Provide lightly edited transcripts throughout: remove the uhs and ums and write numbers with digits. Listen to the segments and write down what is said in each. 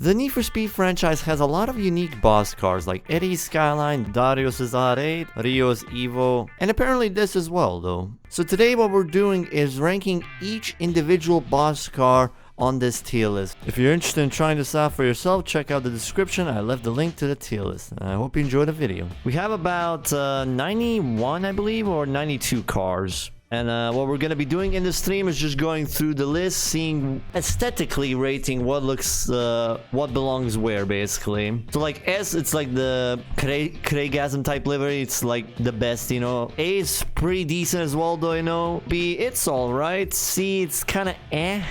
The Need for Speed franchise has a lot of unique boss cars like Eddie's Skyline, Darius's R8, Rio's Evo, and apparently this as well though. So today what we're doing is ranking each individual boss car on this tier list. If you're interested in trying this out for yourself, check out the description. I left the link to the tier list. I hope you enjoyed the video. We have about 91, I believe, or 92 cars. And what we're gonna be doing in the stream is just going through the list, seeing aesthetically rating what looks, what belongs where, basically. So like S, it's like the Craigasm type livery. It's like the best, you know. A is pretty decent as well, though, you know. B, it's all right. C, it's kind of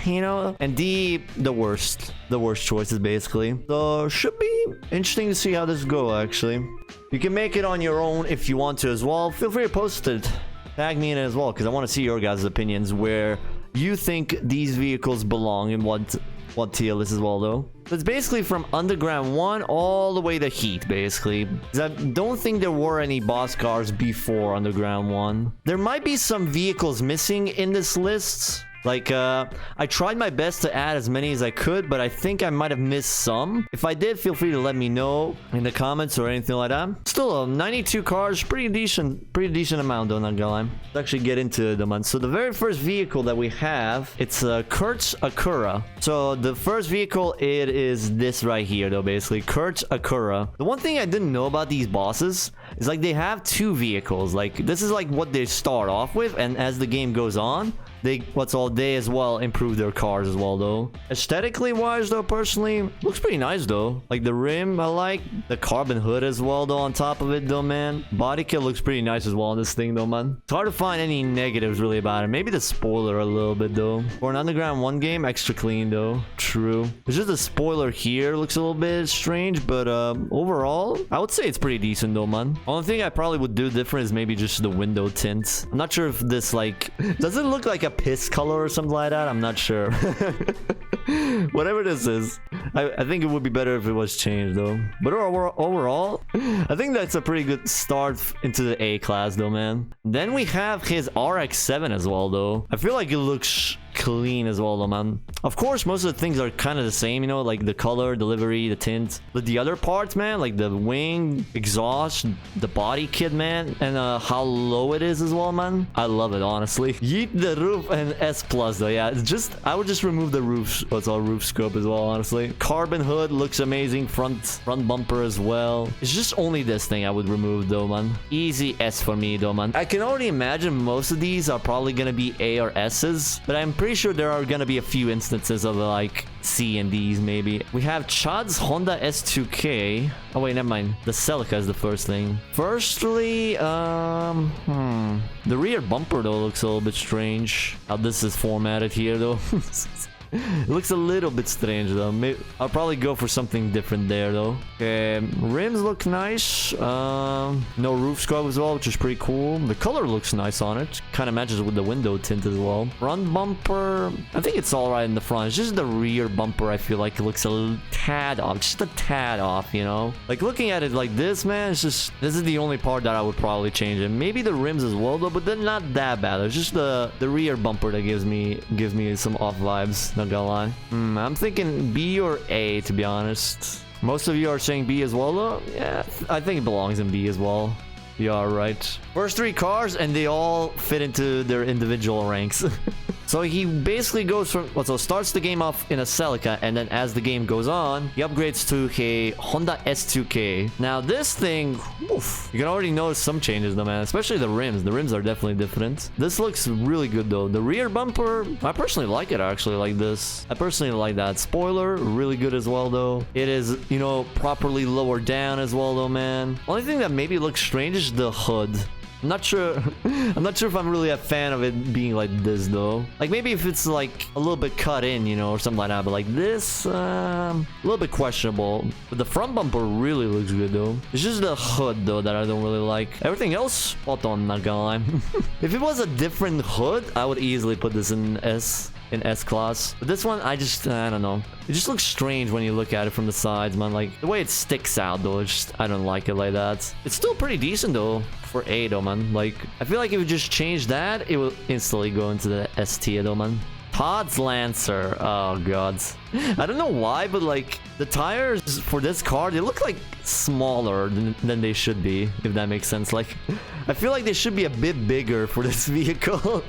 you know. And D, the worst. The worst choices, basically. So should be interesting to see how this go, actually. You can make it on your own if you want to as well. Feel free to post it. Tag me in it as well, because I want to see your guys' opinions where you think these vehicles belong in what tier list as well, though. So it's basically from Underground 1 all the way to Heat, basically. Because I don't think there were any boss cars before Underground 1. There might be some vehicles missing in this list. Like, I tried my best to add as many as I could, but I think I might have missed some. If I did, feel free to let me know in the comments or anything like that. Still, 92 cars, pretty decent amount, though, not gonna lie. Let's actually get into the month. So the very first vehicle that we have, it's Kurt's Acura. So the first vehicle, it is this right here, though, basically. Kurt's Acura. The one thing I didn't know about these bosses is, like, they have two vehicles. Like, this is, like, what they start off with, and as the game goes on, they as well improve their cars as well, though. Aesthetically wise, though, personally, looks pretty nice, though. Like the rim, I like the carbon hood as well, though, on top of it, though, man. Body kit looks pretty nice as well on this thing, though, man. It's hard to find any negatives really about it. Maybe the spoiler a little bit, though. For an Underground 1 game, extra clean, though. True. It's just the spoiler here looks a little bit strange, but overall, I would say it's pretty decent, though, man. Only thing I probably would do different is maybe just the window tint. I'm not sure if this, like, does it look like a piss color or something like that? I'm not sure. Whatever this is, I think it would be better if it was changed, though. But overall, I think that's a pretty good start into the A class, though, man. Then we have his RX-7 as well, though. I feel like it looks clean as well, though, man. Of course, most of the things are kind of the same, you know, like the color, the livery, the tint. But the other parts, man, like the wing, exhaust, the body kit, man, and how low it is as well, man. I love it, honestly. Yeet the roof and S+, though, yeah. It's just, I would just remove the roof, what's all roof scope as well, honestly. Carbon hood looks amazing. Front bumper as well. It's just only this thing I would remove, though, man. Easy S for me, though, man. I can already imagine most of these are probably gonna be A or S's, but I'm pretty sure there are gonna be a few instances of like C and D's, maybe. We have Chad's Honda S2K. Oh wait, never mind. The Celica is the first thing. Firstly, the rear bumper though looks a little bit strange. How this is formatted here though. It looks a little bit strange though. Maybe I'll probably go for something different there though. Okay, rims look nice. No roof scope as well, which is pretty cool. The color looks nice on it. Kind of matches with the window tint as well. Front bumper, I think it's all right in the front. It's just the rear bumper I feel like it looks a little tad off. Just a tad off, you know? Like looking at it like this, man, it's just, this is the only part that I would probably change. And maybe the rims as well though, but they're not that bad. It's just the rear bumper that gives me some off vibes. Not gonna lie. I'm thinking B or A, to be honest. Most of you are saying B as well, though. Yeah, I think it belongs in B as well. You are right. First three cars, and they all fit into their individual ranks. So he basically goes from, well, so starts the game off in a Celica, and then as the game goes on, he upgrades to a Honda S2K. Now this thing, oof, you can already notice some changes though, man, especially the rims. The rims are definitely different. This looks really good though. The rear bumper, I personally like it actually, like this. I personally like that. Spoiler, really good as well though. It is, you know, properly lowered down as well though, man. Only thing that maybe looks strange is the hood. I'm not sure if I'm really a fan of it being like this though. Like maybe if it's like a little bit cut in, you know, or something like that, but like this, a little bit questionable. But the front bumper really looks good though. It's just the hood though that I don't really like. Everything else, spot on, not gonna lie. If it was a different hood, I would easily put this in S class. But this one, I don't know. It just looks strange when you look at it from the sides, man. Like the way it sticks out though, it's just, I don't like it like that. It's still pretty decent though for A though, man. Like I feel like if you just change that, it will instantly go into the S tier though, man. Todd's Lancer. Oh god. I don't know why, but like the tires for this car, they look like smaller than they should be, if that makes sense. Like I feel like they should be a bit bigger for this vehicle.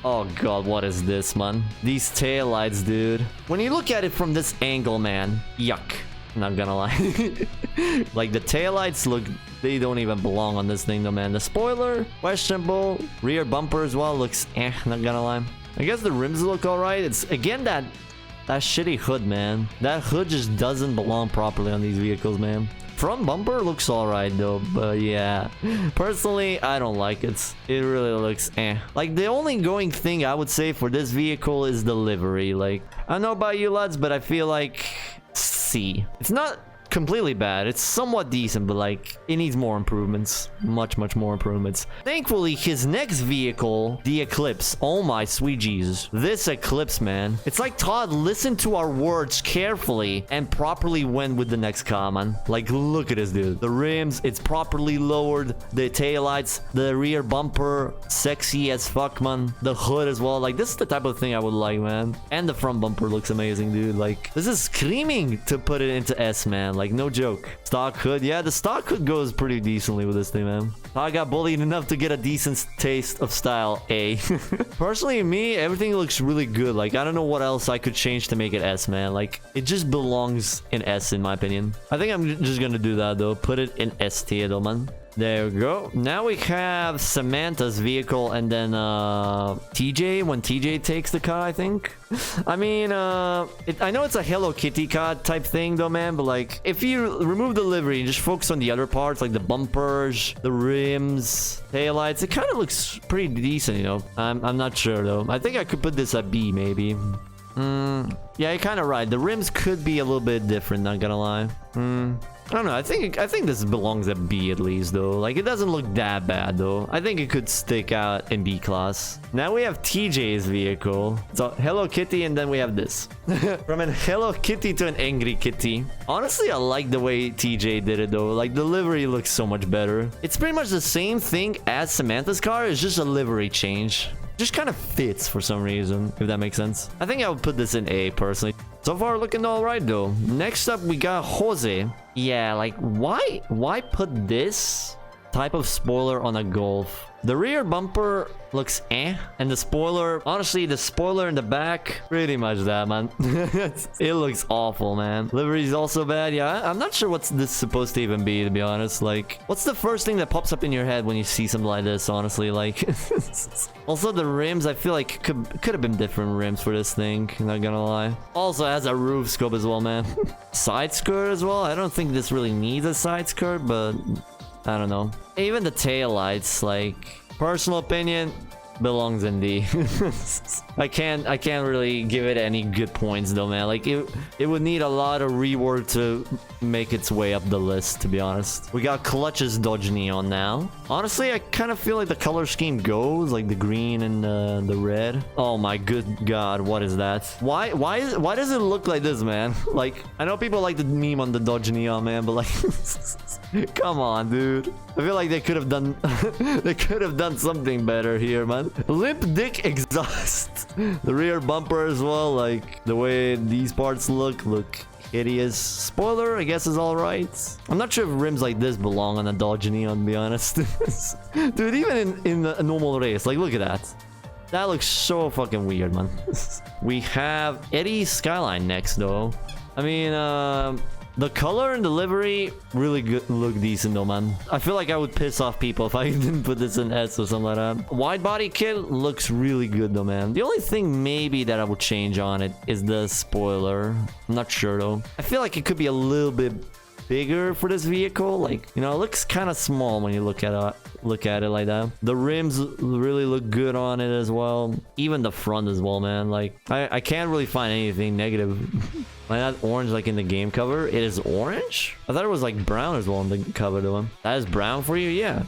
Oh god, what is this, man? These taillights, dude. When you look at it from this angle, man, yuck. Not gonna lie. Like the taillights look, they don't even belong on this thing though, man. The spoiler, questionable. Rear bumper as well looks not gonna lie. I guess the rims look alright. It's again that shitty hood, man. That hood just doesn't belong properly on these vehicles, man. Front bumper looks alright though, but yeah. Personally, I don't like it. It really looks Like the only going thing I would say for this vehicle is the livery. Like, I don't know about you lads, but I feel like C. It's not completely bad. It's somewhat decent, but like it needs more improvements. Much more improvements. Thankfully, his next vehicle, the Eclipse. Oh my sweet Jesus. This Eclipse, man. It's like Todd listened to our words carefully and properly went with the next car, man. Like, look at this, dude. The rims, it's properly lowered. The taillights, the rear bumper, sexy as fuck, man. The hood as well. Like, this is the type of thing I would like, man. And the front bumper looks amazing, dude. Like, this is screaming to put it into S, man. Like, no joke. Stock hood. Yeah, the stock hood goes pretty decently with this thing, man. I got bullied enough to get a decent taste of style A. Personally, me, everything looks really good. Like, I don't know what else I could change to make it S, man. Like, it just belongs in S, in my opinion. I think I'm just gonna do that, though. Put it in S tier, though, man. There we go. Now we have Samantha's vehicle and then TJ, when TJ takes the car, I think. I mean, I know it's a Hello Kitty car type thing though, man, but like if you remove the livery and just focus on the other parts like the bumpers, the rims, taillights, it kind of looks pretty decent, you know. I'm not sure though. I think I could put this at B maybe. Yeah, you're kind of right. The rims could be a little bit different, not gonna lie. I don't know. I think this belongs at B at least, though. Like, it doesn't look that bad, though. I think it could stick out in B class. Now we have TJ's vehicle. So, Hello Kitty, and then we have this. From an Hello Kitty to an Angry Kitty. Honestly, I like the way TJ did it, though. Like, the livery looks so much better. It's pretty much the same thing as Samantha's car. It's just a livery change. Just kind of fits for some reason, if that makes sense. I think I would put this in A, personally. So far, looking all right, though. Next up, we got Jose. Yeah, like, why put this type of spoiler on a Golf? The rear bumper looks and the spoiler, honestly, the spoiler in the back, pretty much that, man. It looks awful, man. Livery is also bad. Yeah, I'm not sure what's this supposed to even be, to be honest. Like, what's the first thing that pops up in your head when you see something like this, honestly? Like, also the rims, I feel like could have been different rims for this thing, not gonna lie. Also has a roof scope as well, man. Side skirt as well. I don't think this really needs a side skirt, but I don't know. Even the tail lights, like, personal opinion, belongs in D. I can't really give it any good points though, man. Like, it would need a lot of rework to make its way up the list, to be honest. We got Clutch's Dodge Neon now. Honestly, I kind of feel like the color scheme goes like the green and the red. Oh my good god, what is that? Why does it look like this, man? Like, I know people like the meme on the Dodge Neon, man, but like come on, dude. I feel like they could have done they could have done something better here, man. Limp dick exhaust. The rear bumper as well, like the way these parts look hideous. Spoiler, I guess, is all right. I'm not sure if rims like this belong on a Dodge Neon, to be honest. Dude, even in a normal race, like, look at that. That looks so fucking weird, man. We have Eddie's Skyline next, though. I mean, the color and the livery really good, look decent though, man. I feel like I would piss off people if I didn't put this in S or something like that. Wide body kit looks really good though, man. The only thing maybe that I would change on it is the spoiler. I'm not sure though. I feel like it could be a little bit bigger for this vehicle. Like, you know, it looks kind of small when you look at it like that. The rims really look good on it as well. Even the front as well, man. Like, I can't really find anything negative. Like that orange, like in the game cover, it is orange? I thought it was like brown as well on the cover though. That is brown for you? Yeah.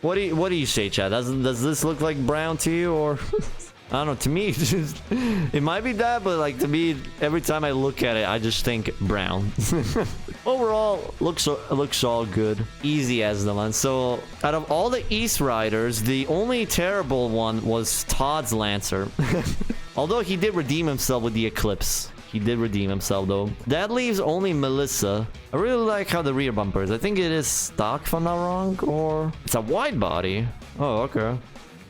What do you say, Chad? Does this look like brown to you, or I don't know, to me it might be that, but like to me, every time I look at it, I just think brown. Overall, looks all good. Easy as the one. So out of all the East Riders, the only terrible one was Todd's Lancer. Although he did redeem himself with the Eclipse. He did redeem himself though. That leaves only Melissa. I really like how the rear bumper is. I think it is stock if I'm not wrong, or it's a wide body. Oh, okay.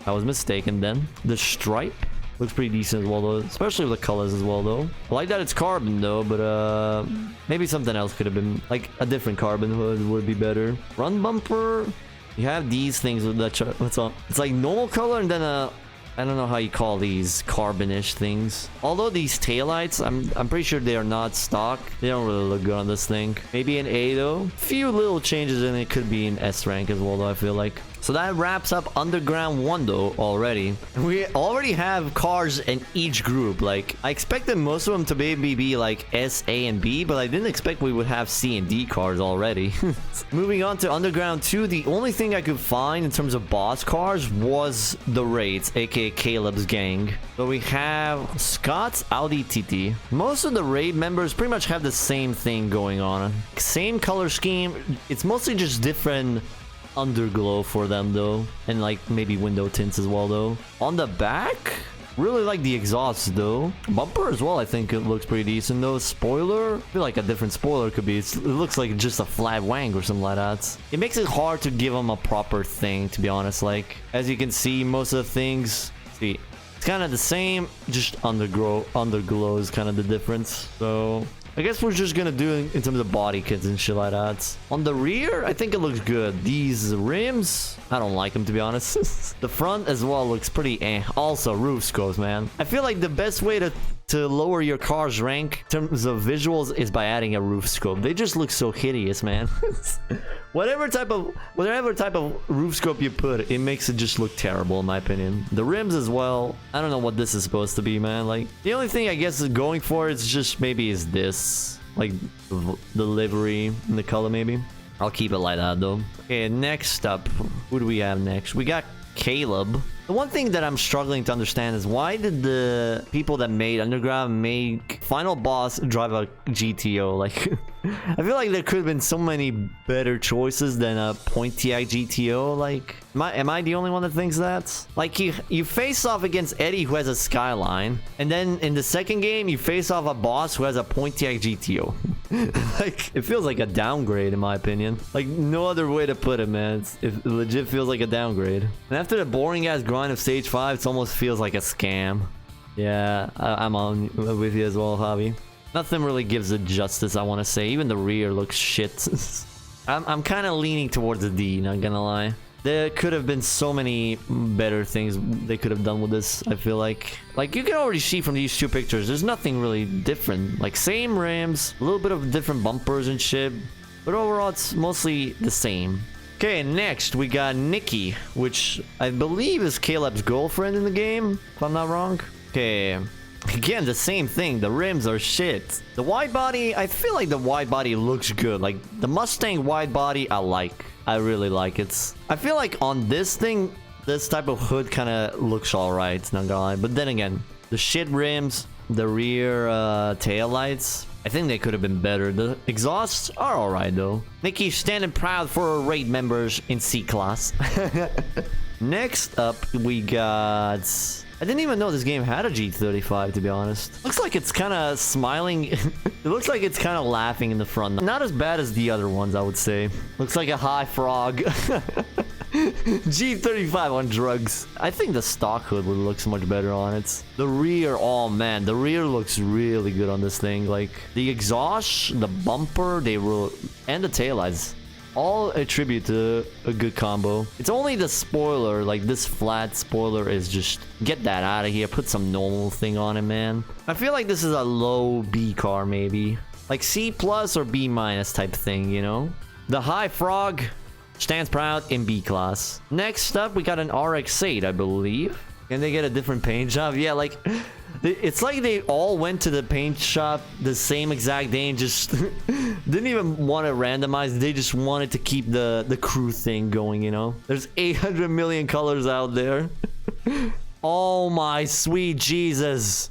I was mistaken then. The stripe looks pretty decent as well though, especially with the colors as well though. I like that it's carbon though, but maybe something else could have been, like a different carbon hood would be better. Front bumper, you have these things with that. What's on? It's like normal color and then I don't know how you call these carbonish things. Although these taillights, I'm pretty sure they are not stock. They don't really look good on this thing. Maybe an A though. Few little changes and it could be an S rank as well though, I feel like. So that wraps up Underground 1 though already. We already have cars in each group. Like, I expected most of them to maybe be like S, A, and B, but I didn't expect we would have C and D cars already. Moving on to Underground 2, the only thing I could find in terms of boss cars was the Raids, aka Caleb's gang. So we have Scott's Audi TT. Most of the raid members pretty much have the same thing going on. Same color scheme. It's mostly just different underglow for them though, and like maybe window tints as well though. On the back, really like the exhaust though. Bumper as well, I think it looks pretty decent though. Spoiler, I feel like a different spoiler could be. It looks like just a flat wang or something like that. It makes it hard to give them a proper thing, to be honest. Like, as you can see, most of the things, see, it's kind of the same, just underglow is kind of the difference. So I guess we're just gonna do it in terms of body kits and shit like that. On the rear, I think it looks good. These rims, I don't like them, to be honest. The front as well looks pretty eh. Also, roof scopes, man. I feel like the best way to lower your car's rank in terms of visuals is by adding a roof scope. They just look so hideous, man. whatever type of roof scope you put, it makes it just look terrible in my opinion. The rims as well, I don't know what this is supposed to be, man. Like, the only thing I guess is going for is just maybe is this, like the livery and the color. Maybe I'll keep it like that though. Okay, next up, who do we have next? We got Caleb. The one thing that I'm struggling to understand is why did the people that made Underground make Final Boss drive a GTO? Like, I feel like there could have been so many better choices than a Pontiac GTO. Like, am I the only one that thinks that? Like, you face off against Eddie who has a Skyline, and then in the second game you face off a boss who has a Pontiac GTO. Like, it feels like a downgrade in my opinion. Like, no other way to put it, man. It legit feels like a downgrade. And after the boring ass grind of stage 5, it almost feels like a scam. Yeah, I'm on with you as well, Javi. Nothing really gives it justice, I want to say. Even the rear looks shit. I'm kind of leaning towards the D, not gonna lie. There could have been so many better things they could have done with this, I feel like. Like, you can already see from these two pictures, there's nothing really different. Like, same rims, a little bit of different bumpers and shit. But overall, it's mostly the same. Okay, next we got Nikki, which I believe is Caleb's girlfriend in the game, if I'm not wrong. Okay, again, the same thing. The rims are shit. The wide body, I feel like the wide body looks good. Like, the Mustang wide body, I really like it. I feel like on this thing, this type of hood kind of looks alright, not gonna lie. But then again, the shit rims, the rear tail lights, I think they could have been better. The exhausts are alright though. Nikki's standing proud for her raid members in C class. Next up, we got... I didn't even know this game had a G35, to be honest. Looks like it's kind of smiling. It looks like it's kind of laughing in the front. Not as bad as the other ones, I would say. Looks like a high frog. G35 on drugs. I think the stock hood would look so much better on it. The rear, oh man, the rear looks really good on this thing. Like, the exhaust, the bumper, and the taillights, all attribute to a good combo. It's only the spoiler, like this flat spoiler is just, get that out of here, put some normal thing on it, man. I feel like this is a low B car, maybe. Like C plus or B minus type thing, you know? The high frog stands proud in B class. Next up, we got an RX-8, I believe. Can they get a different paint job? Yeah, like, it's like they all went to the paint shop the same exact day and just didn't even want to randomize. They just wanted to keep the crew thing going, you know? There's 800 million colors out there. Oh my sweet Jesus.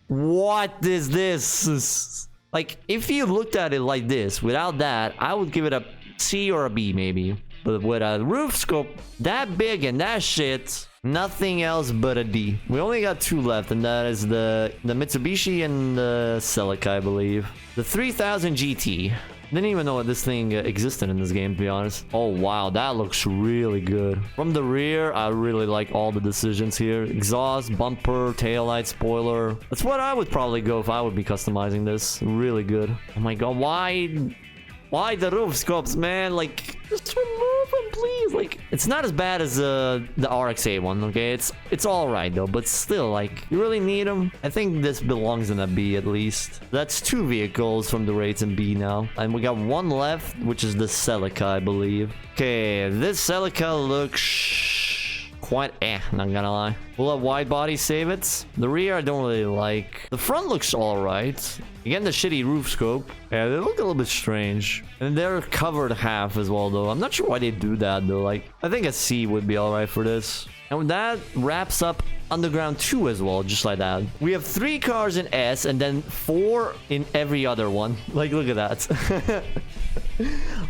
What is this? Like, if you looked at it like this, without that, I would give it a C or a B maybe. But with a roof scope that big and that shit, Nothing else but a D. We only got 2 left, and that is the Mitsubishi and the Celica, I believe. The 3000 GT. Didn't even know this thing existed in this game, to be honest. Oh, wow. That looks really good. From the rear, I really like all the decisions here. Exhaust, bumper, taillight, spoiler. That's what I would probably go if I would be customizing this. Really good. Oh my god, why the roof scopes, man? Like, just remove them, please. Like, it's not as bad as the RX-8 one, okay? It's all right, though. But still, like, you really need them? I think this belongs in a B, at least. That's 2 vehicles from the rates in B now. And we got 1 left, which is the Celica, I believe. Okay, this Celica looks quite not gonna lie. Will a wide body save it? The rear I don't really like. The front looks alright. Again, the shitty roof scope. Yeah, they look a little bit strange. And they're covered half as well, though. I'm not sure why they do that, though. Like, I think a C would be alright for this. And that wraps up Underground 2 as well, just like that. We have 3 cars in S and then 4 in every other one. Like, look at that.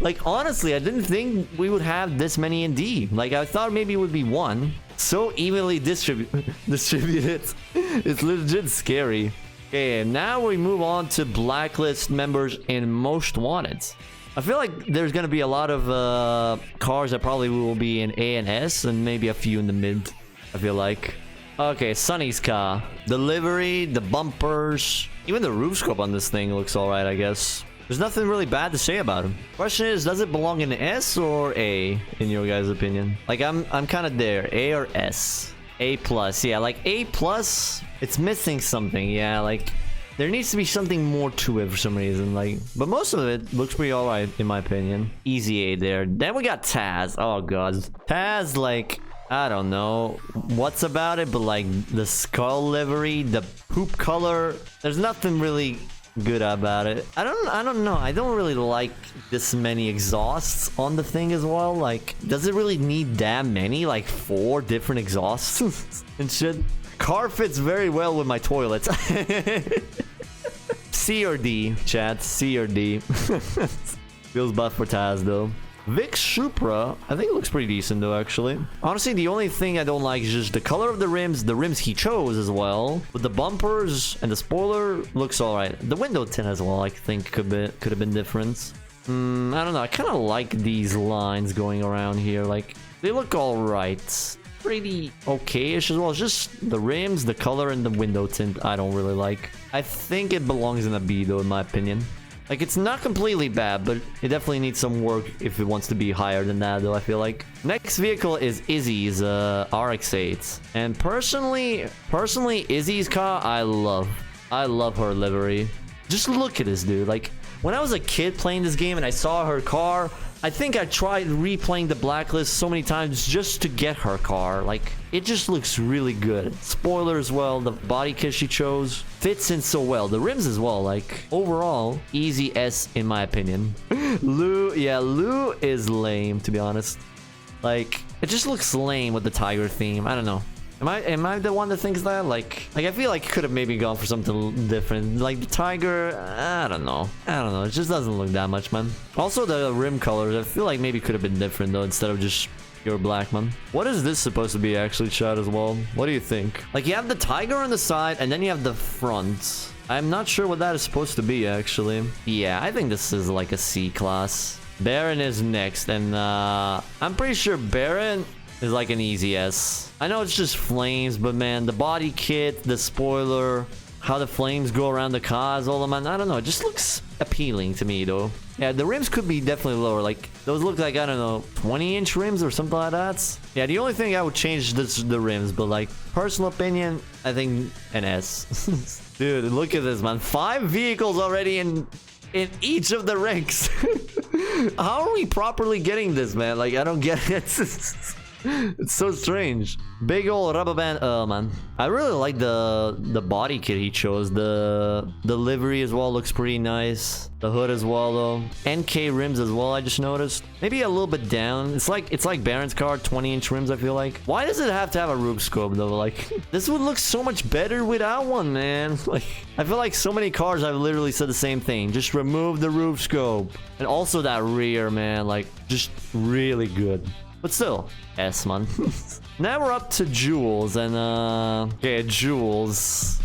Like, honestly, I didn't think we would have this many in D. Like, I thought maybe it would be 1. So evenly distributed. It's legit scary. Okay, now we move on to blacklist members in Most Wanted. I feel like there's gonna be a lot of cars that probably will be in A and S, and maybe a few in the mid, I feel like. Okay, Sunny's car. The livery, the bumpers, even the roof scope on this thing looks alright, I guess. There's nothing really bad to say about him. Question is, does it belong in S or A, in your guys' opinion? Like, I'm kind of there. A or S? A plus. Yeah, like A plus, it's missing something. Yeah, like, there needs to be something more to it for some reason. Like, but most of it looks pretty alright, in my opinion. Easy A there. Then we got Taz. Oh, God. Taz, like, I don't know what's about it, but, like, the skull livery, the poop color, there's nothing really good about it. I don't know. I don't really like this many exhausts on the thing as well. Like, does it really need that many? Like 4 different exhausts and shit. Car fits very well with my toilet. C or D, chat. C or D. Feels bad for Taz though. Vic Supra, I think it looks pretty decent though, actually. Honestly, the only thing I don't like is just the color of the rims he chose as well. But the bumpers and the spoiler looks alright. The window tint as well, I think could have been different. I don't know, I kind of like these lines going around here. Like, they look alright. Pretty okay-ish as well. It's just the rims, the color, and the window tint I don't really like. I think it belongs in a B though, in my opinion. Like, it's not completely bad, but it definitely needs some work if it wants to be higher than that, though, I feel like. Next vehicle is Izzy's RX-8. And personally, Izzy's car, I love her livery. Just look at this, dude. Like, when I was a kid playing this game and I saw her car, I think I tried replaying the blacklist so many times just to get her car. Like, it just looks really good. Spoiler as well, the body kit she chose fits in so well. The rims as well, like, overall, easy S in my opinion. Lou is lame, to be honest. Like, it just looks lame with the tiger theme. I don't know. Am I the one that thinks that? Like I feel like it could have maybe gone for something different. Like the tiger, I don't know. It just doesn't look that much, man. Also, the rim colors, I feel like maybe could have been different though, instead of just pure black, man. What is this supposed to be actually, chat, as well? What do you think? Like, you have the tiger on the side and then you have the front. I'm not sure what that is supposed to be, actually. Yeah, I think this is like a C class. Baron is next, and I'm pretty sure Baron is like an easy S. I know it's just flames, but man, the body kit, the spoiler, how the flames go around the cars, all of man, I don't know. It just looks appealing to me, though. Yeah, the rims could be definitely lower. Like, those look like, I don't know, 20-inch rims or something like that. Yeah, the only thing I would change is the rims, but like, personal opinion, I think an S. Dude, look at this, man. 5 vehicles already in each of the ranks. How are we properly getting this, man? Like, I don't get it. It's so strange. Big old rubber band. Oh man, I really like the body kit he chose. The livery as well looks pretty nice. The hood as well though. NK rims as well, I just noticed. Maybe a little bit down. It's like Baron's car, 20-inch rims, I feel like. Why does it have to have a roof scope though? Like, this would look so much better without one, man. Like, I feel like so many cars I've literally said the same thing. Just remove the roof scope. And also that rear, man, like, just really good. But still, S, man. Now we're up to Jewels, and okay, Jewels.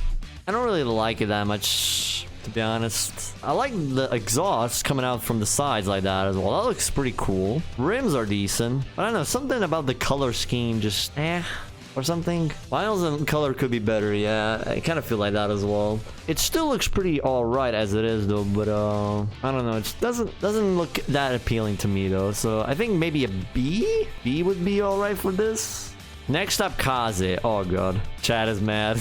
I don't really like it that much, to be honest. I like the exhaust coming out from the sides like that as well. That looks pretty cool. Rims are decent. But I don't know, something about the color scheme just or something. Vinyls and color could be better, yeah. I kind of feel like that as well. It still looks pretty alright as it is though, but I don't know. It doesn't look that appealing to me though. So I think maybe a B? B would be alright for this. Next up, Kaze. Oh god. Chat is mad.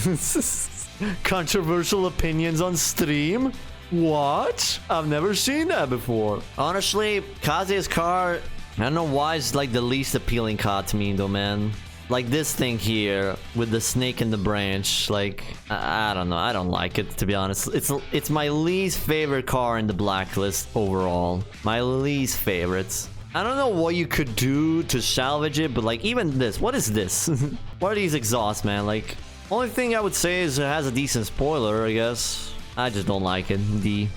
Controversial opinions on stream? What? I've never seen that before. Honestly, Kaze's car, I don't know why it's like the least appealing car to me though, man. Like this thing here with the snake in the branch, like I don't know, I don't like it, to be honest. It's my least favorite car in the blacklist overall. My least favorites. I don't know what you could do to salvage it, but like even this, what is this? What are these exhausts, man? Like, only thing I would say is it has a decent spoiler, I guess. I just don't like it. D.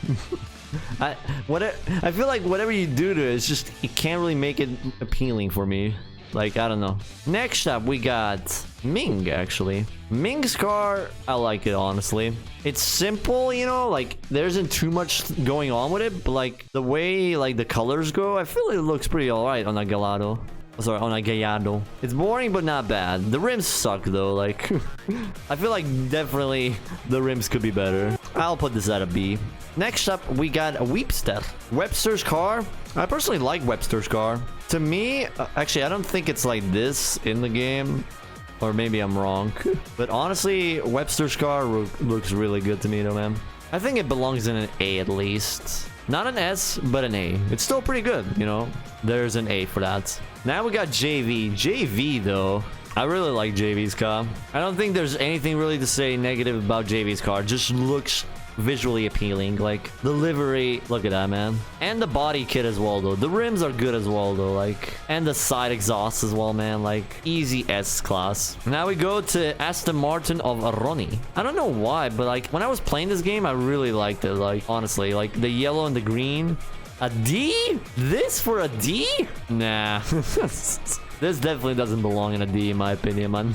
I feel like whatever you do to it, it's just, it can't really make it appealing for me. Like, I don't know. Next up, we got Ming, actually. Ming's car, I like it, honestly. It's simple, you know? Like, there isn't too much going on with it. But, like, the way, like, the colors go, I feel it looks pretty alright on a Gallardo. Sorry, on a Gallardo. It's boring, but not bad. The rims suck, though. Like, I feel like definitely the rims could be better. I'll put this at a B. Next up, we got a Webster. Webster's car. I personally like Webster's car. To me, actually, I don't think it's like this in the game. Or maybe I'm wrong. But honestly, Webster's car looks really good to me, though, man. I think it belongs in an A at least. Not an S, but an A. It's still pretty good, you know? There's an A for that. Now we got JV. JV, though. I really like JV's car. I don't think there's anything really to say negative about JV's car. Just looks visually appealing. Like, the livery, look at that, man. And the body kit as well, though. The rims are good as well, though. Like, and the side exhaust as well, man. Like, easy S class. Now we go to Aston Martin of Ronnie. I don't know why, but like, when I was playing this game, I really liked it. Like, honestly, like the yellow and the green. A D? This for a D? Nah. This definitely doesn't belong in a D, in my opinion, man.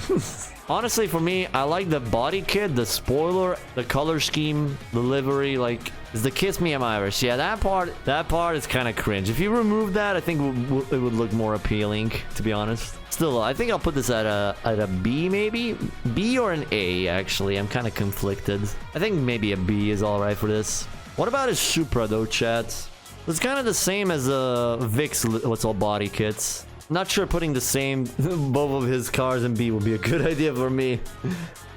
Honestly, for me, I like the body kit, the spoiler, the color scheme, the livery. Like, it's the Kiss Me, Am I Irish? Yeah, that part is kind of cringe. If you remove that, I think it would look more appealing, to be honest. Still, I think I'll put this at a B, maybe? B or an A, actually. I'm kind of conflicted. I think maybe a B is all right for this. What about his Supra, though, chat? It's kind of the same as Vic's what's all body kits. Not sure putting the same both of his cars in B would be a good idea for me.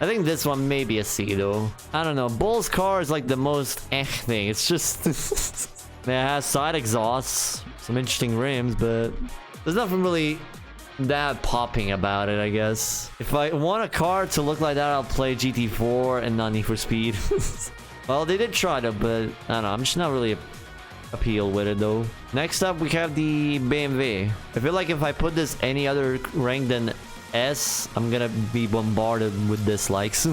I think this one may be a C though. I don't know. Bull's car is like the most thing. It's just it has side exhausts, some interesting rims, but there's nothing really that popping about it, I guess. If I want a car to look like that, I'll play GT4 and not Need for Speed. Well, they did try to, but I don't know. I'm just not really appeal with it though. Next up, we have the BMW. I feel like if I put this any other rank than S, I'm gonna be bombarded with dislikes.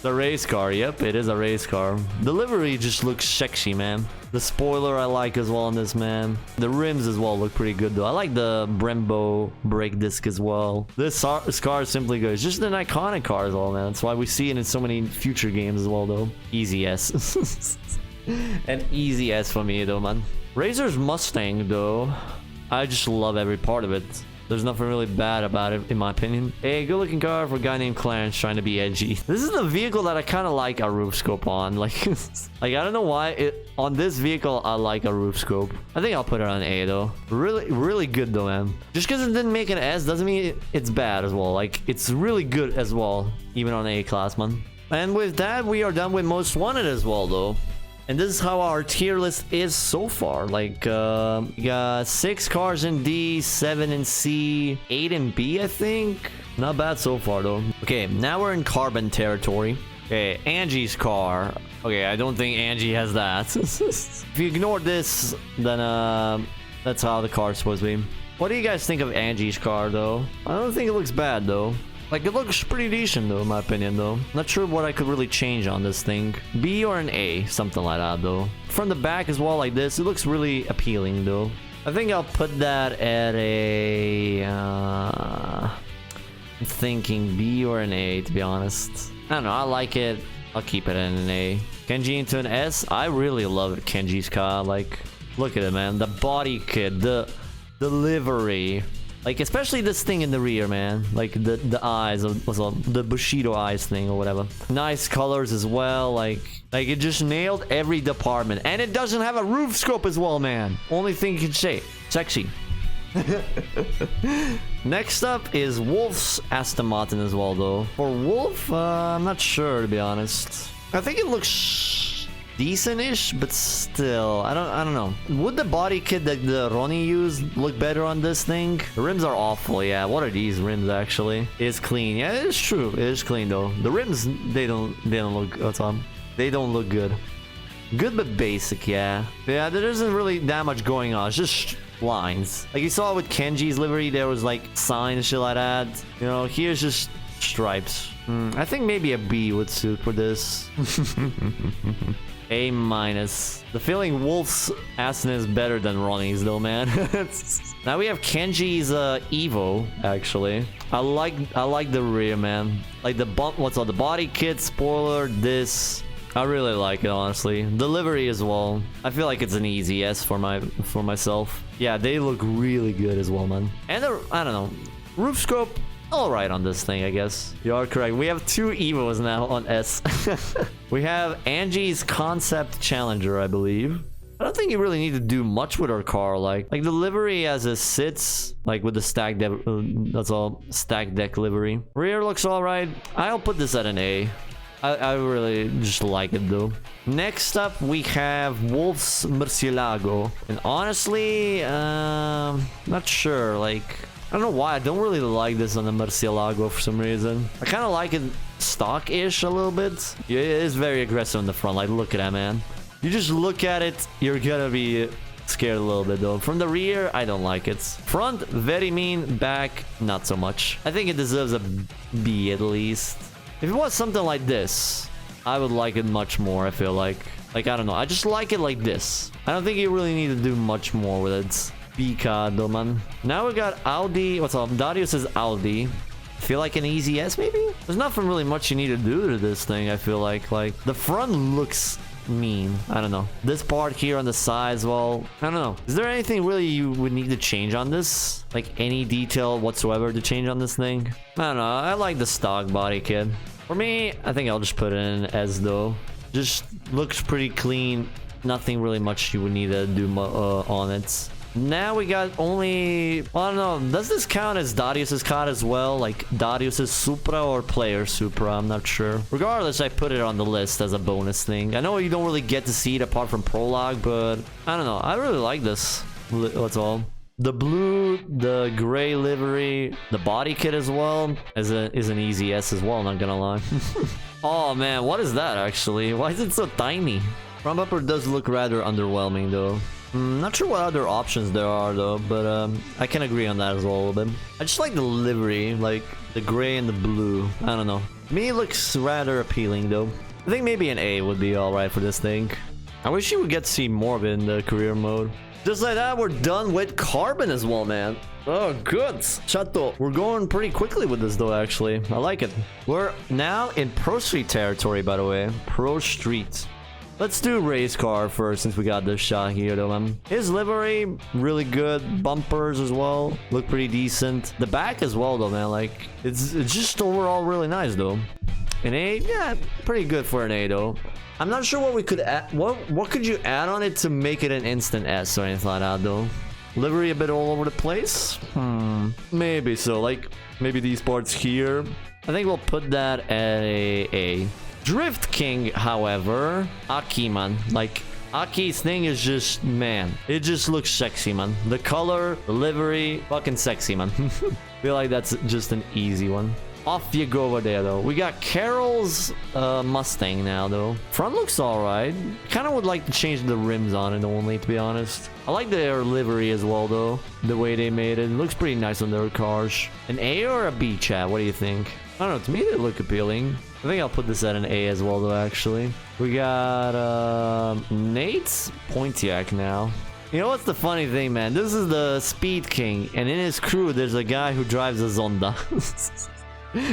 The race car, yep, it is a race car. The livery just looks sexy, man. The spoiler I like as well on this, man. The rims as well look pretty good though. I like the Brembo brake disc as well. This car is simply good. It's just an iconic car as well, man. That's why we see it in so many future games as well though. Easy S. An easy S for me though, man. Razor's Mustang though, I just love every part of it. There's nothing really bad about it in my opinion. A good looking car for a guy named Clarence trying to be edgy. This is the vehicle that I kind of like a roof scope on. Like I don't know why on this vehicle I like a roof scope. I think I'll put it on A though. Really good though, man. Just because it didn't make an S doesn't mean it's bad as well. Like, it's really good as well, even on A class, man. And with that, we are done with Most Wanted as well though. And this is how our tier list is so far. Like, we got 6 cars in D, 7 in C, 8 in B, I think. Not bad so far, though. Okay, now we're in Carbon territory. Okay, Angie's car. Okay, I don't think Angie has that. If you ignore this, then, that's how the car's supposed to be. What do you guys think of Angie's car, though? I don't think it looks bad, though. Like, it looks pretty decent, though, in my opinion, though. Not sure what I could really change on this thing. B or an A, something like that, though. From the back as well, like this, it looks really appealing, though. I think I'll put that at a... I'm thinking B or an A, to be honest. I don't know, I like it. I'll keep it in an A. Kenji into an S. I really love Kenji's car. Like, look at it, man. The body kit, the livery. Like, especially this thing in the rear, man. Like, the eyes, the Bushido eyes thing or whatever. Nice colors as well. Like it just nailed every department. And it doesn't have a roof scope as well, man. Only thing you can say. Sexy. Next up is Wolf's Aston Martin as well, though. For Wolf, I'm not sure, to be honest. I think it looks decent-ish, but still, I don't know. Would the body kit that the Ronnie used look better on this thing? The rims are awful, yeah. What are these rims, actually? It's clean. Yeah, it is true. It is clean, though. The rims, they don't look... What's up? They don't look good. Good, but basic, yeah. Yeah, there isn't really that much going on. It's just lines. Like you saw with Kenji's livery, there was like signs and shit like that. You know, here's just stripes. I think maybe a B would suit for this. A minus. The feeling Wolf's Aston is better than Ronnie's though, man. Now we have Kenji's Evo, actually. I like the rear, man. Like the bump, what's on the body kit, spoiler, this. I really like it, honestly. The livery as well. I feel like it's an easy S for myself. Yeah, they look really good as well, man. And I don't know, roof scope, all right on this thing, I guess. You are correct. We have 2 Evos now on S. We have Angie's Concept Challenger, I believe. I don't think you really need to do much with our car. Like the livery as it sits, like with the stack deck, that's all stack deck livery. Rear looks all right. I'll put this at an A. I really just like it though. Next up we have Wolf's Murcielago, and honestly, not sure. Like, I don't know why I don't really like this on the Murcielago for some reason. I kind of like it stock-ish a little bit. Yeah, it is very aggressive on the front. Like, look at that, man. You just look at it, you're gonna be scared a little bit though. From the rear, I don't like it. Front, very mean. Back, not so much. I think it deserves a B at least. If it was something like this, I would like it much more, I feel like. Like, I don't know. I just like it like this. I don't think you really need to do much more with it. Picado, man. Now we got Audi. What's up? Dario says Audi. Feel like an easy S, maybe? There's nothing really much you need to do to this thing, I feel like. Like, the front looks mean. I don't know. This part here on the sides, well, I don't know. Is there anything really you would need to change on this? Like any detail whatsoever to change on this thing? I don't know. I like the stock body kit. For me, I think I'll just put it in as though. Just looks pretty clean. Nothing really much you would need to do on it. Now we got only... Well, I don't know. Does this count as Darius's car as well? Like Darius's Supra or Player Supra? I'm not sure. Regardless, I put it on the list as a bonus thing. I know you don't really get to see it apart from Prologue, but I don't know. I really like this. That's all. The blue, the gray livery, the body kit as well is an easy S as well, not gonna lie. Oh man, what is that actually? Why is it so tiny? Front bumper does look rather underwhelming though. Not sure what other options there are though, but I can agree on that as well a little bit. I just like the livery, like the gray and the blue. I don't know. To me, it looks rather appealing though. I think maybe an A would be alright for this thing. I wish you would get to see more of it in the career mode. Just like that, we're done with Carbon as well, man. Oh, good. Chato. We're going pretty quickly with this, though, actually. I like it. We're now in ProStreet territory, by the way. ProStreet. Let's do race car first, since we got this shot here, though, man. His livery, really good. Bumpers as well. Look pretty decent. The back as well, though, man. Like, it's just overall really nice, though. An A? Yeah, pretty good for an A, though. I'm not sure what we could add. What could you add on it to make it an instant S or anything like that, though? Livery a bit all over the place? Maybe so. Like, maybe these parts here. I think we'll put that at a. Drift King, however. Aki, man. Like, Aki's thing is just, man. It just looks sexy, man. The color, the livery, fucking sexy, man. Feel like that's just an easy one. Off you go over there, though. We got Carol's Mustang now, though. Front looks alright. Kind of would like to change the rims on it only, to be honest. I like their livery as well, though. The way they made it. It looks pretty nice on their cars. An A or a B, chat? What do you think? I don't know. To me, they look appealing. I think I'll put this at an A as well, though, actually. We got Nate's Pontiac now. You know what's the funny thing, man? This is the Speed King, and in his crew, there's a guy who drives a Zonda.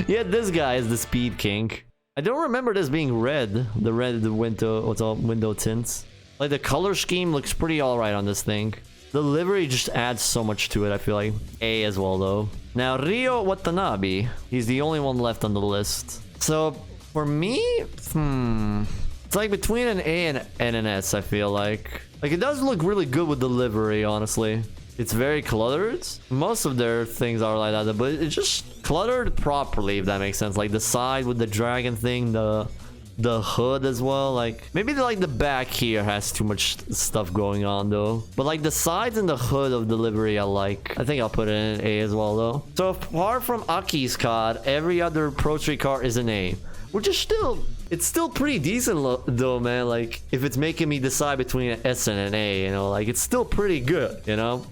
Yeah, this guy is the Speed King. I don't remember this being red. The red window, what's all window tints. Like the color scheme looks pretty alright on this thing. The livery just adds so much to it, I feel like. A as well, though. Now, Rio Watanabe. He's the only one left on the list. So, for me, it's like between an A and an S, I feel like. Like, it does look really good with the livery, honestly. It's very cluttered. Most of their things are like that, but it's just cluttered properly, if that makes sense. Like the side with the dragon thing, the hood as well. Like maybe the back here has too much stuff going on though. But like the sides and the hood of the livery, I like. I think I'll put it in an A as well though. So apart from Aki's card, every other ProStreet car is an A, which is it's still pretty decent though, man. Like if it's making me decide between an S and an A, you know, like it's still pretty good, you know.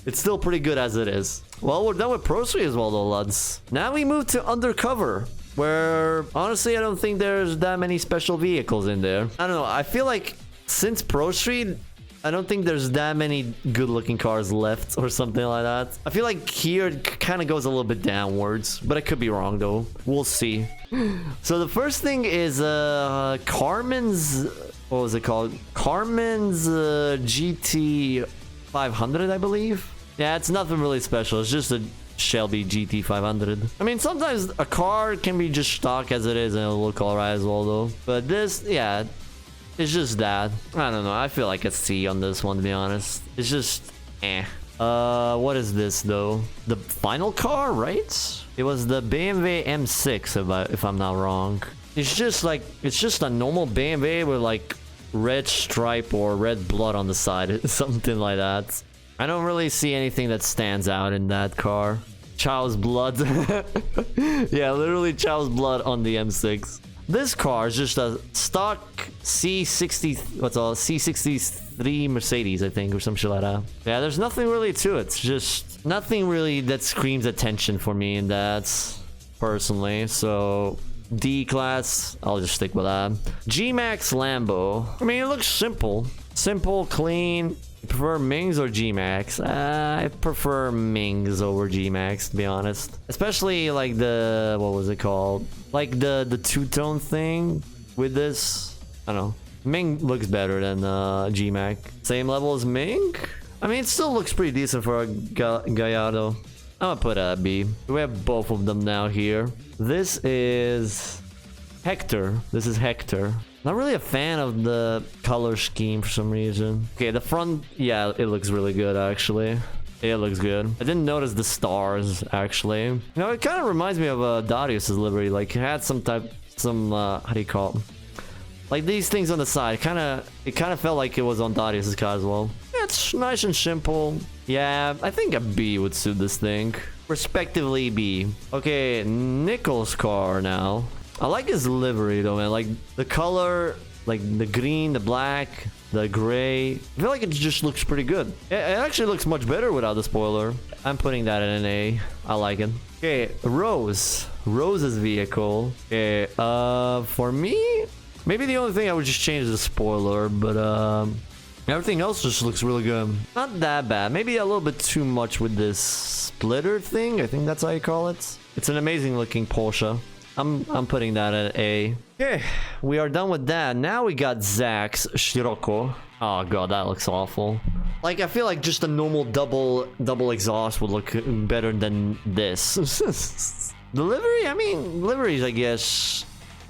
It's still pretty good as it is. Well, we're done with ProStreet as well, though, lads. Now we move to Undercover, where, honestly, I don't think there's that many special vehicles in there. I don't know. I feel like since ProStreet, I don't think there's that many good-looking cars left or something like that. I feel like here it kind of goes a little bit downwards, but I could be wrong, though. We'll see. So the first thing is Carmen's... What was it called? Carmen's GT 500, I believe. Yeah, it's nothing really special. It's just a Shelby GT 500. I mean, sometimes a car can be just stock as it is and it'll look alright as well, though. But this, yeah, it's just that. I don't know. I feel like a C on this one, to be honest. It's just, eh. What is this, though? The final car, right? It was the BMW M6, if I'm not wrong. It's just like, it's just a normal BMW with like red stripe or red blood on the side. Something like that. I don't really see anything that stands out in that car. Chow's blood. Yeah, literally Chow's blood on the M6. This car is just a stock C63 Mercedes, I think, or some shit like that. Yeah, there's nothing really to it. It's just nothing really that screams attention for me in that, personally. So D class, I'll just stick with that. G-Max Lambo. I mean, it looks simple. Simple, clean. You prefer Mings or G-Max? I prefer Mings over G-Max, to be honest. Especially like the, what was it called? Like the two-tone thing with this. I don't know. Ming looks better than G-Max. Same level as Ming? I mean, it still looks pretty decent for a Gallardo. I'm gonna put a B. We have both of them now here. This is Hector. This is Hector. Not really a fan of the color scheme for some reason. Okay, the front, yeah, it looks really good, actually. It looks good. I didn't notice the stars, actually. You know, it kind of reminds me of Darius's livery. Like, it had some how do you call it? Like, these things on the side. It kind of felt like it was on Darius's car as well. Yeah, it's nice and simple. Yeah, I think a B would suit this thing. Respectively B. Okay, Nichols' car now. I like his livery though, man. Like the color, like the green, the black, the gray. I feel like it just looks pretty good. It actually looks much better without the spoiler. I'm putting that in an A. I like it. Okay, Rose. Rose's vehicle. Okay, for me, maybe the only thing I would just change is the spoiler, but everything else just looks really good. Not that bad. Maybe a little bit too much with this splitter thing. I think that's how you call it. It's an amazing looking Porsche. I'm putting that at A. Okay, we are done with that. Now we got Zach's Scirocco. Oh god, that looks awful. Like, I feel like just a normal double exhaust would look better than this. The livery, I mean, liveries, I guess,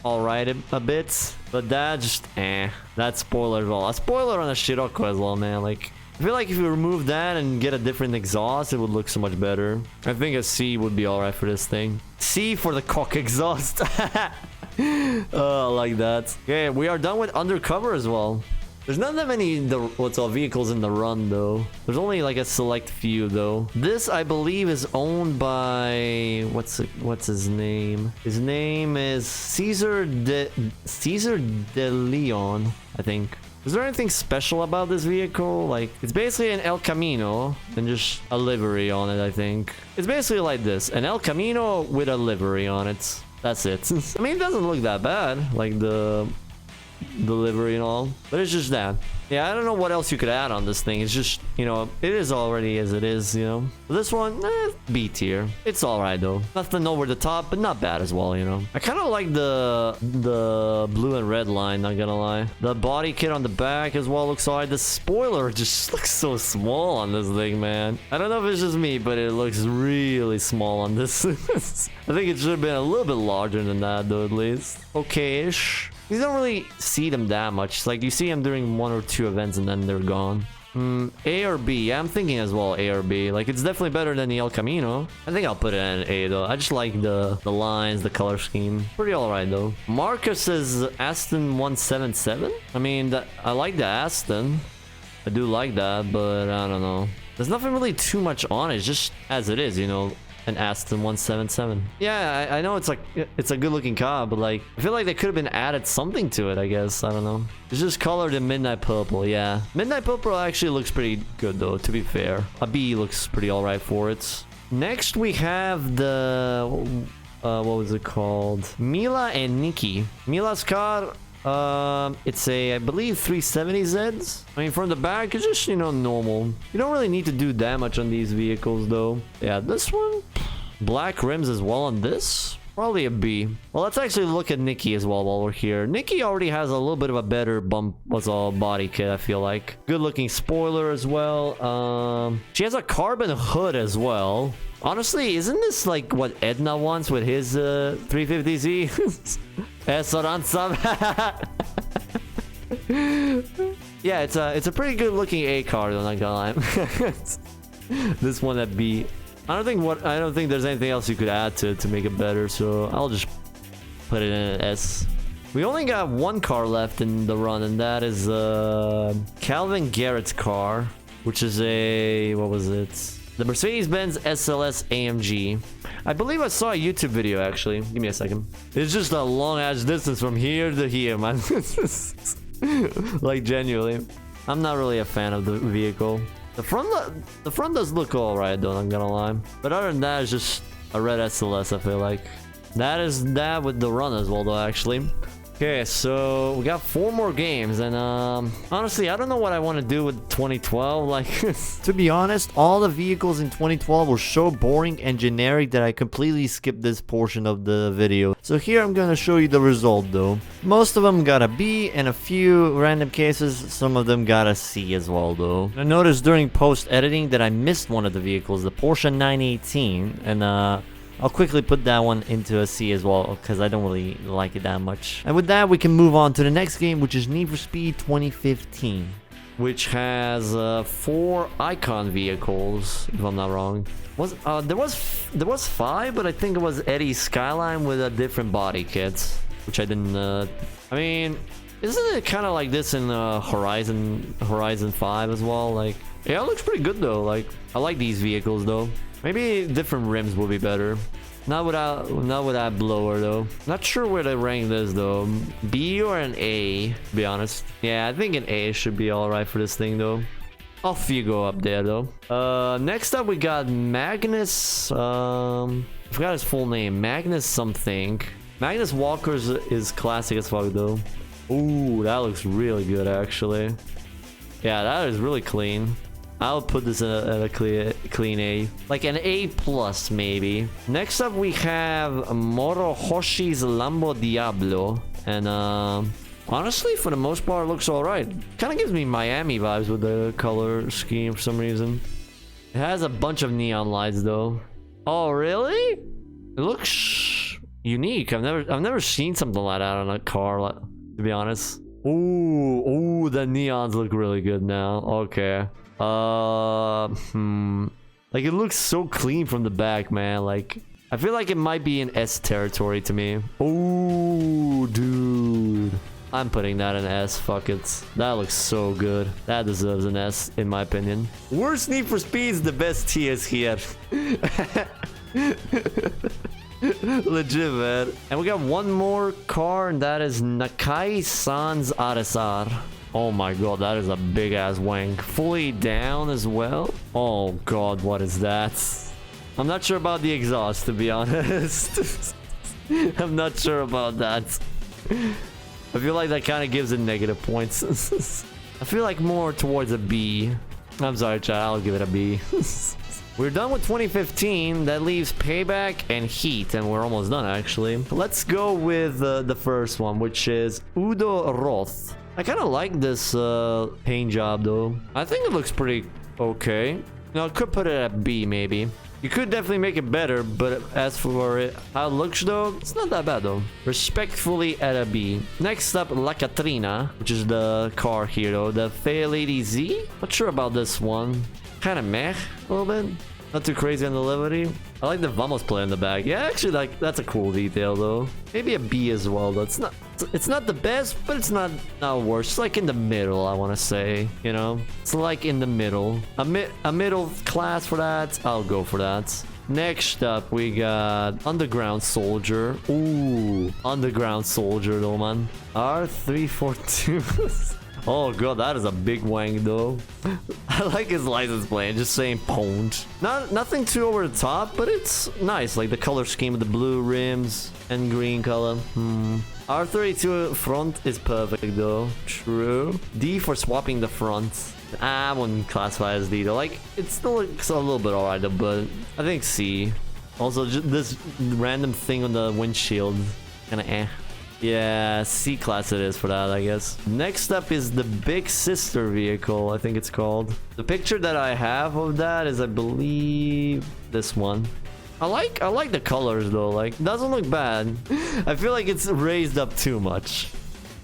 alright a bit. But that just, that spoiler as well. A spoiler on a Scirocco as well, man. Like, I feel like if you remove that and get a different exhaust, it would look so much better. I think a C would be alright for this thing. C for the cock exhaust. Oh, I like that. Okay, we are done with Undercover as well. There's not that many vehicles in the run though. There's only like a select few though. This I believe is owned by what's his name? His name is Caesar de Leon, I think. Is there anything special about this vehicle? Like, it's basically an El Camino and just a livery on it, I think. It's basically like this, an El Camino with a livery on it. That's it. I mean, it doesn't look that bad. Like, the delivery and all. But it's just that. Yeah, I don't know what else you could add on this thing. It's just, you know, it is already as it is, you know. This one, B tier. It's alright though. Nothing over the top, but not bad as well, you know. I kind of like the blue and red line, not gonna lie. The body kit on the back as well looks alright. The spoiler just looks so small on this thing, man. I don't know if it's just me, but it looks really small on this. I think it should have been a little bit larger than that though, at least. Okay-ish. You don't really see them that much. Like, you see them during 1 or 2 events and then they're gone. A or B? Yeah, I'm thinking as well A or B. Like, it's definitely better than the El Camino. I think I'll put it in A, though. I just like the lines, the color scheme. Pretty alright, though. Marcus is Aston 177? I mean, I like the Aston. I do like that, but I don't know. There's nothing really too much on it. It's just as it is, you know. An Aston 177. Yeah, I know it's like it's a good looking car, but like I feel like they could have been added something to it, I guess. I don't know. It's just colored in midnight purple. Yeah, midnight purple actually looks pretty good though, to be fair. A B looks pretty all right for it. Next we have the what was it called? Mila and Nikki. Mila's car, it's a, I believe, 370Z. I mean, from the back, it's just, you know, normal. You don't really need to do that much on these vehicles, though. Yeah, this one, black rims as well on this. Probably a B. Well, let's actually look at Nikki as well while we're here. Nikki already has a little bit of a better what's all body kit, I feel like. Good looking spoiler as well. She has a carbon hood as well. Honestly, isn't this like what Edna wants with his 350Z? Yeah, it's a pretty good looking A car though, not gonna lie. This one at B. I don't think there's anything else you could add to make it better, so I'll just put it in an S. We only got one car left in the run, and that is Calvin Garrett's car, which is a, what was it? The Mercedes-Benz SLS AMG. I believe I saw a YouTube video, actually. Give me a second. It's just a long-ass distance from here to here, man. Like, genuinely. I'm not really a fan of the vehicle. The front does look alright, though, I'm gonna lie. But other than that, it's just a red SLS, I feel like. That is that with the run as well, though, actually. Okay, so we got 4 more games, and honestly, I don't know what I want to do with 2012. Like, to be honest, all the vehicles in 2012 were so boring and generic that I completely skipped this portion of the video. So here I'm gonna show you the result, though. Most of them got a B, and a few random cases, some of them got a C as well, though. I noticed during post-editing that I missed one of the vehicles, the Porsche 918, and I'll quickly put that one into a C as well, because I don't really like it that much. And with that, we can move on to the next game, which is Need for Speed 2015. Which has 4 icon vehicles, if I'm not wrong. There was 5, but I think it was Eddie's Skyline with a different body kit, which I didn't. I mean, isn't it kind of like this in Horizon 5 as well? Like, yeah, it looks pretty good though. Like, I like these vehicles though. Maybe different rims will be better. Not with that blower though. Not sure where to rank this though. B or an A, to be honest. Yeah, I think an A should be alright for this thing though. Off you go up there though. Next up we got Magnus. I forgot his full name. Magnus something. Magnus Walker's is classic as fuck though. Ooh, that looks really good actually. Yeah, that is really clean. I'll put this in a clean A. Like an A plus, maybe. Next up, we have Morohoshi's Lambo Diablo. And, honestly, for the most part, it looks alright. Kind of gives me Miami vibes with the color scheme for some reason. It has a bunch of neon lights, though. Oh, really? It looks unique. I've never seen something like that on a car, to be honest. Ooh, the neons look really good now. Okay. Like it looks so clean from the back, man. Like, I feel like it might be in S territory to me. Oh, dude. I'm putting that in S. Fuck it. That looks so good. That deserves an S, in my opinion. Worst Need for Speed is the best TS here. Legit, man. And we got one more car, and that is Nakai Sans RSR. Oh my god, that is a big ass wank. Fully down as well. Oh god, what is that? I'm not sure about the exhaust, to be honest. I'm not sure about that. I feel like that kind of gives it negative points. I feel like more towards a B. I'm sorry, chat. I'll give it a B. We're done with 2015. That leaves Payback and Heat, and we're almost done, actually. Let's go with the first one, which is Udo Roth. I kind of like this paint job, though. I think it looks pretty okay. No, I could put it at B, maybe. You could definitely make it better, but as for it, how it looks, though, it's not that bad, though. Respectfully at a B. Next up, La Catrina, which is the car here, though. The Fair Lady Z? Not sure about this one. Kind of meh, a little bit. Not too crazy on the livery. I like the Vamos play in the back. Yeah, actually, like that's a cool detail, though. Maybe a B as well, though. It's not the best, but it's not worse. It's like in the middle, I want to say. You know, it's like in the middle. A middle class for that. I'll go for that. Next up, we got Underground Soldier. Ooh, Underground Soldier, though, man. R342. Oh god, that is a big wang though. I like his license plate, just saying pwned. Nothing too over the top, but it's nice. Like the color scheme of the blue rims and green color. R32 front is perfect though. True. D for swapping the front. I wouldn't classify as D though. Like it still looks a little bit alright though, but I think C. Also, just this random thing on the windshield, kind of eh. Yeah, C class it is for that, I guess. Next up is the Big Sister vehicle, I think it's called. The picture that I have of that is, I believe, this one. I like the colors though, like, doesn't look bad. I feel like it's raised up too much,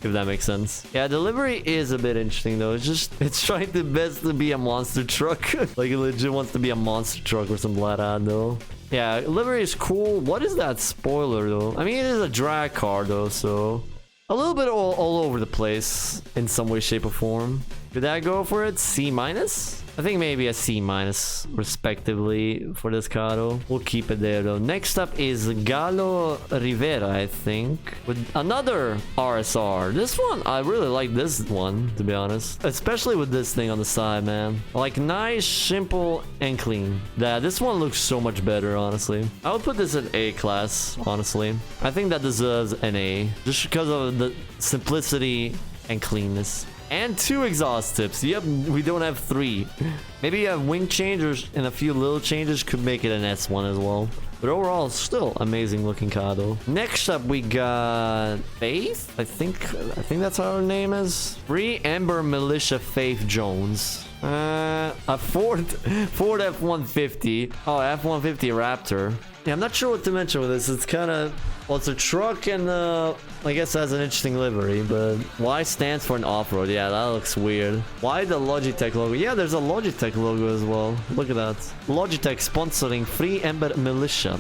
if that makes sense. Yeah, the livery is a bit interesting though. It's trying the best to be a monster truck. Like it legit wants to be a monster truck or something like that though. Yeah, livery is cool. What is that spoiler though? I mean, it is a drag car though, so a little bit all over the place in some way, shape, or form. Did I go for it? C minus? I think maybe a C minus, respectively, for this car though. We'll keep it there though. Next up is Galo Rivera, I think, with another RSR. This one, I really like this one, to be honest. Especially with this thing on the side, man. Like, nice, simple, and clean. Yeah, this one looks so much better, honestly. I would put this in A class, honestly. I think that deserves an A, just because of the simplicity and cleanness. And 2 exhaust tips. Yep, we don't have 3. Maybe a wing change and a few little changes could make it an S1 as well. But overall, still amazing looking car though. Next up, we got Faith. I think that's how her name is. Free Ember Militia Faith Jones. A Ford F-150. Oh, F-150 Raptor. Yeah, I'm not sure what to mention with this. It's kind of... Well, it's a truck and I guess has an interesting livery, but Y stands for an off-road. Yeah, that looks weird. Why the Logitech logo? Yeah, there's a Logitech logo as well. Look at that. Logitech sponsoring Free Ember Militia.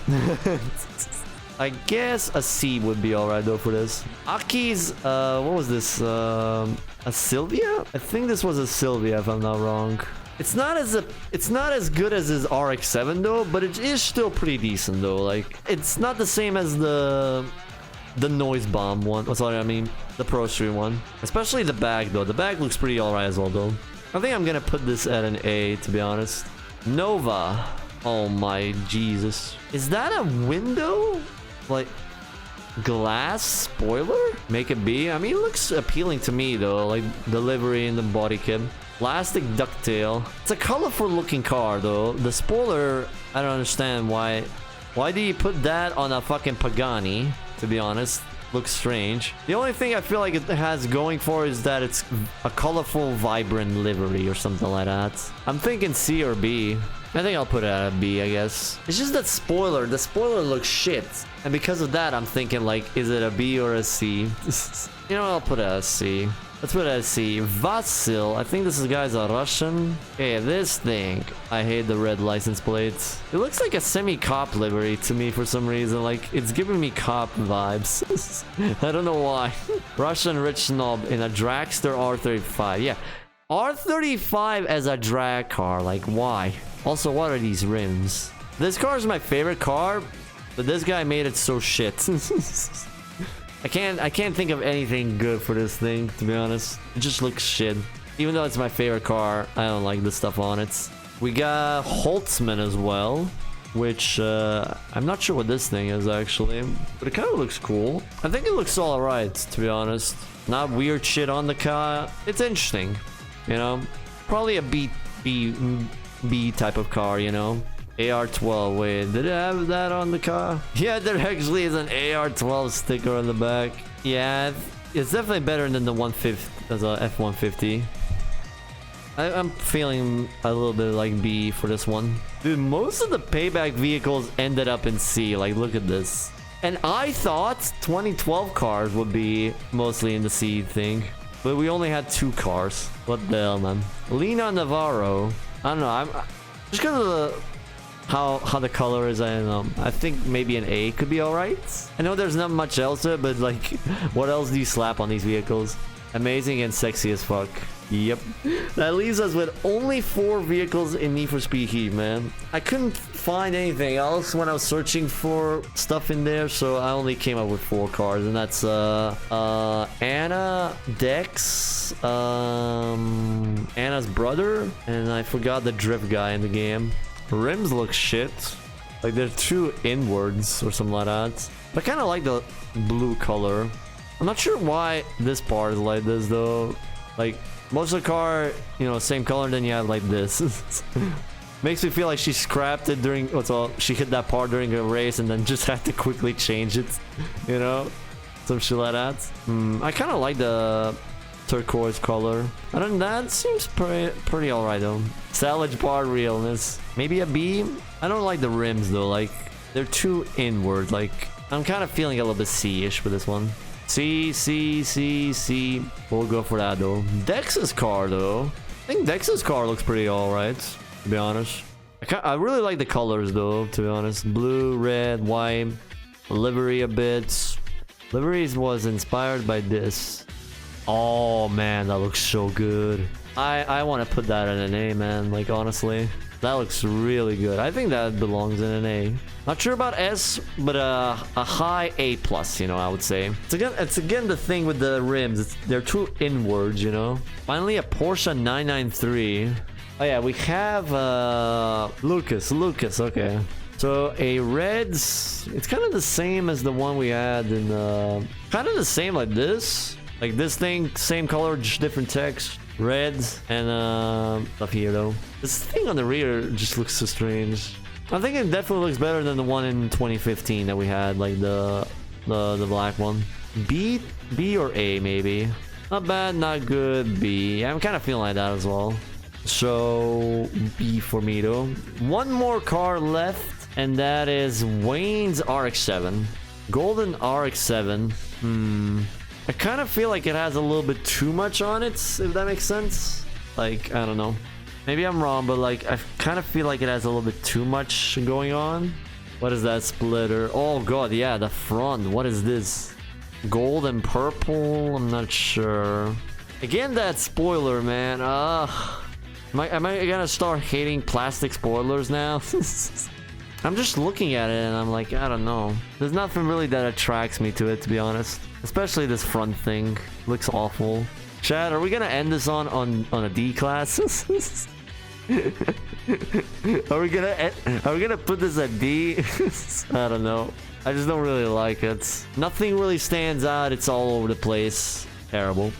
I guess a C would be alright though for this. Aki's, what was this? A Sylvia? I think this was a Sylvia if I'm not wrong. It's not as good as his RX-7 though, but it is still pretty decent though. Like, it's not the same as the Noise Bomb one. Oh, sorry, I mean the ProStreet one. Especially the bag though. The bag looks pretty alright as well though. I think I'm gonna put this at an A, to be honest. Nova. Oh my Jesus. Is that a window? Like, glass spoiler? Make it B? I mean, it looks appealing to me though. Like the livery and the body kit. Plastic ducktail. It's a colorful looking car though. The spoiler, I don't understand why do you put that on a fucking Pagani, to be honest. Looks strange. The only thing I feel like it has going for is that it's a colorful, vibrant livery or something like that. I'm thinking C or B. I think I'll put it at a B, I guess. It's just that spoiler. The spoiler looks shit. And because of that, I'm thinking like, is it a B or a C? You know, I'll put it at a C. Let's put it at C. Vasil. I think this guy's a Russian. Okay, this thing. I hate the red license plates. It looks like a semi-cop livery to me for some reason. Like, it's giving me cop vibes. I don't know why. Russian rich snob in a dragster R35. Yeah. R35 as a drag car. Like, why? Also, what are these rims? This car is my favorite car, but this guy made it so shit. I can't think of anything good for this thing, to be honest. It just looks shit. Even though it's my favorite car, I don't like the stuff on it. We got Holtzman as well. which I'm not sure what this thing is actually, but it kind of looks cool. I think it looks all right, to be honest. Not weird shit on the car. It's interesting, you know. Probably a B type of car, you know. AR-12. Wait, did it have that on the car? Yeah, there actually is an AR-12 sticker on the back. Yeah, it's definitely better than the 150 as a F-150. I'm feeling a little bit like B for this one. Dude, most of the Payback vehicles ended up in C. Like, look at this. And I thought 2012 cars would be mostly in the C thing. But we only had 2 cars. What the hell, man? Lina Navarro. I don't know. I'm just because of the how the color is. I don't know. I think maybe an A could be all right. I know there's not much else to it, but like, what else do you slap on these vehicles? Amazing and sexy as fuck. Yep. That leaves us with only 4 vehicles in Need for Speed Heat, man. I couldn't find anything else when I was searching for stuff in there, so I only came up with 4 cars, and that's Anna, Dex, Anna's brother, and I forgot the drift guy in the game. Rims look shit. Like they're too inwards or something like that. But I kind of like the blue color. I'm not sure why this part is like this though. Like most of the car, you know, same color, then you have like this. Makes me feel like she scrapped it during, she hit that part during a race and then just had to quickly change it, you know? Some shit like that. I kind of like the turquoise color. Other than that, seems pretty alright though. Salvage part realness. Maybe a B? I don't like the rims though, like, they're too inward. Like, I'm kind of feeling a little bit C-ish with this one. C. We'll go for that though. Dex's car though. I think Dex's car looks pretty alright, to be honest. I really like the colors though, to be honest. Blue, red, white, livery a bit. Liveries was inspired by this. Oh man, that looks so good. I want to put that in an A, man. Like honestly, that looks really good. I think that belongs in an A. Not sure about S, but a high A plus, you know, I would say. It's again the thing with the rims. They're too inwards, you know. Finally, a Porsche 993. Oh yeah, we have Lucas. Okay. So a reds. It's kind of the same as the one we had in kind of the same like this. Like this thing, same color, just different text. Reds and stuff here though. This thing on the rear just looks so strange. I think it definitely looks better than the one in 2015 that we had, like the black one. B or A maybe. Not bad, not good. B. I'm kind of feeling like that as well. So B for me though. One more car left, and that is Wayne's RX-7. Golden RX-7. I kind of feel like it has a little bit too much on it, if that makes sense. Like, I don't know. Maybe I'm wrong, but like, I kind of feel like it has a little bit too much going on. What is that splitter? Oh god, yeah, the front. What is this? Gold and purple? I'm not sure. Again, that spoiler, man. Am I gonna start hating plastic spoilers now? I'm just looking at it and I'm like, I don't know. There's nothing really that attracts me to it, to be honest. Especially this front thing. Looks awful. Chad, are we gonna end this on a D class? Are we gonna put this at D? I don't know. I just don't really like it. Nothing really stands out. It's all over the place. Terrible.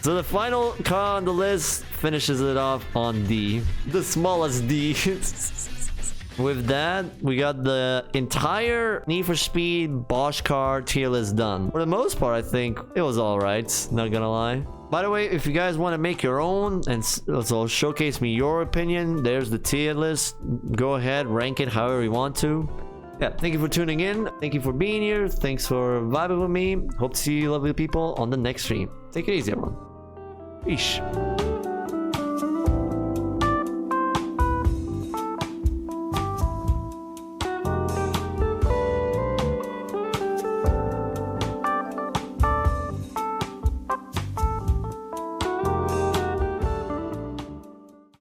So the final car on the list finishes it off on D. The smallest D. With that, we got the entire Need for Speed Bosch car tier list done. For the most part, I think it was alright, not gonna lie. By the way, if you guys want to make your own and also showcase me your opinion, there's the tier list. Go ahead, rank it however you want to. Yeah, thank you for tuning in. Thank you for being here. Thanks for vibing with me. Hope to see you lovely people on the next stream. Take it easy, everyone. Peace.